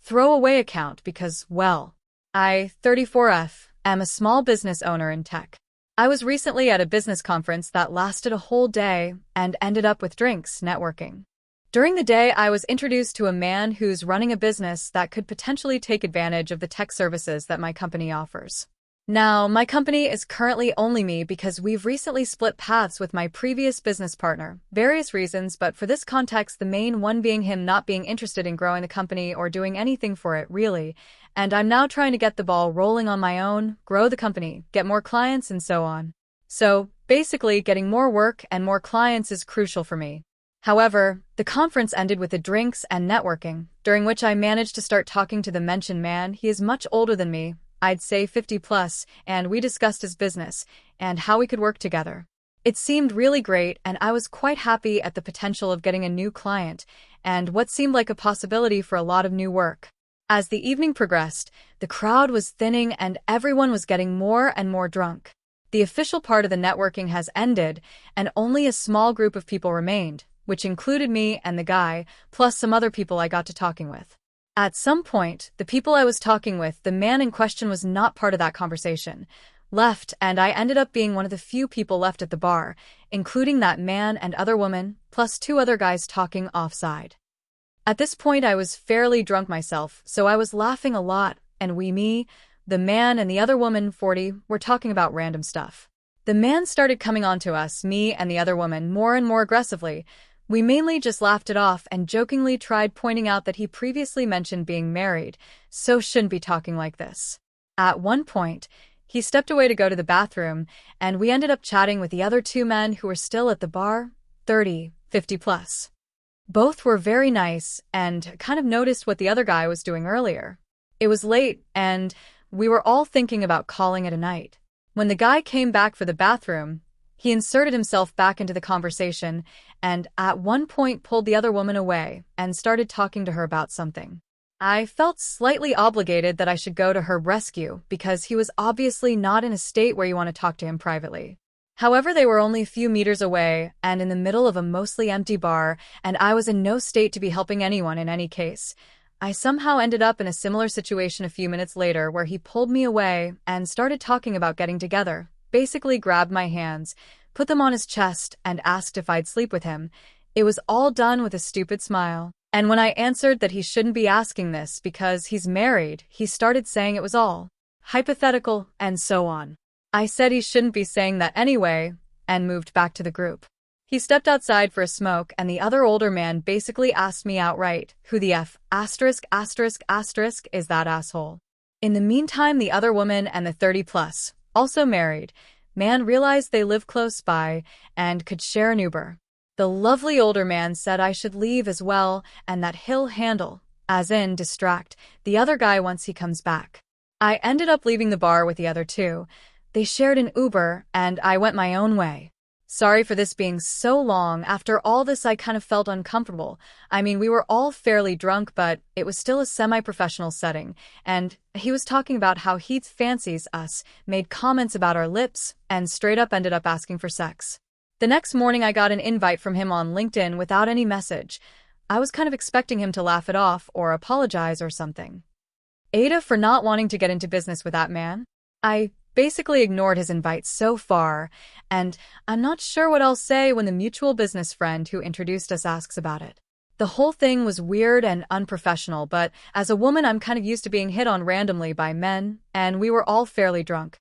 throwaway account because, well, I, 34F, am a small business owner in tech. I was recently at a business conference that lasted a whole day and ended up with drinks, networking. During the day, I was introduced to a man who's running a business that could potentially take advantage of the tech services that my company offers. Now, my company is currently only me because we've recently split paths with my previous business partner. Various reasons, but for this context, the main one being him not being interested in growing the company or doing anything for it, really. And I'm now trying to get the ball rolling on my own, grow the company, get more clients, and so on. So, basically, getting more work and more clients is crucial for me. However, the conference ended with the drinks and networking, during which I managed to start talking to the mentioned man. He is much older than me, I'd say 50 plus, and we discussed his business and how we could work together. It seemed really great, and I was quite happy at the potential of getting a new client and what seemed like a possibility for a lot of new work. As the evening progressed, the crowd was thinning and everyone was getting more and more drunk. The official part of the networking has ended, and only a small group of people remained, which included me and the guy, plus some other people I got to talking with. At some point, the people I was talking with, the man in question was not part of that conversation, left, and I ended up being one of the few people left at the bar, including that man and other woman, plus 2 other guys talking offside. At this point, I was fairly drunk myself, so I was laughing a lot, and me, the man and the other woman, 40, were talking about random stuff. The man started coming on to us, me and the other woman, more and more aggressively. We mainly just laughed it off and jokingly tried pointing out that he previously mentioned being married, so shouldn't be talking like this. At one point, he stepped away to go to the bathroom, and we ended up chatting with the other 2 men who were still at the bar, 30, 50 plus. Both were very nice and kind of noticed what the other guy was doing earlier. It was late, and we were all thinking about calling it a night. When the guy came back for the bathroom, he inserted himself back into the conversation and at one point pulled the other woman away and started talking to her about something. I felt slightly obligated that I should go to her rescue because he was obviously not in a state where you want to talk to him privately. However, they were only a few meters away and in the middle of a mostly empty bar, and I was in no state to be helping anyone in any case. I somehow ended up in a similar situation a few minutes later where he pulled me away and started talking about getting together. Basically grabbed my hands, put them on his chest, and asked if I'd sleep with him. It was all done with a stupid smile. And when I answered that he shouldn't be asking this because he's married, he started saying it was all hypothetical, and so on. I said he shouldn't be saying that anyway, and moved back to the group. He stepped outside for a smoke, and the other older man basically asked me outright, who the F*** is that asshole? In the meantime, the other woman and the 30-plus, also married, man realized they live close by and could share an Uber. The lovely older man said I should leave as well and that he'll handle, as in distract, the other guy once he comes back. I ended up leaving the bar with the other 2. They shared an Uber and I went my own way. Sorry for this being so long. After all this, I kind of felt uncomfortable. I mean, we were all fairly drunk, but it was still a semi-professional setting, and he was talking about how he fancies us, made comments about our lips, and straight up ended up asking for sex. The next morning, I got an invite from him on LinkedIn without any message. I was kind of expecting him to laugh it off or apologize or something. Ada for not wanting to get into business with that man? I basically ignored his invite so far, and I'm not sure what I'll say when the mutual business friend who introduced us asks about it. The whole thing was weird and unprofessional, but as a woman I'm kind of used to being hit on randomly by men, and we were all fairly drunk.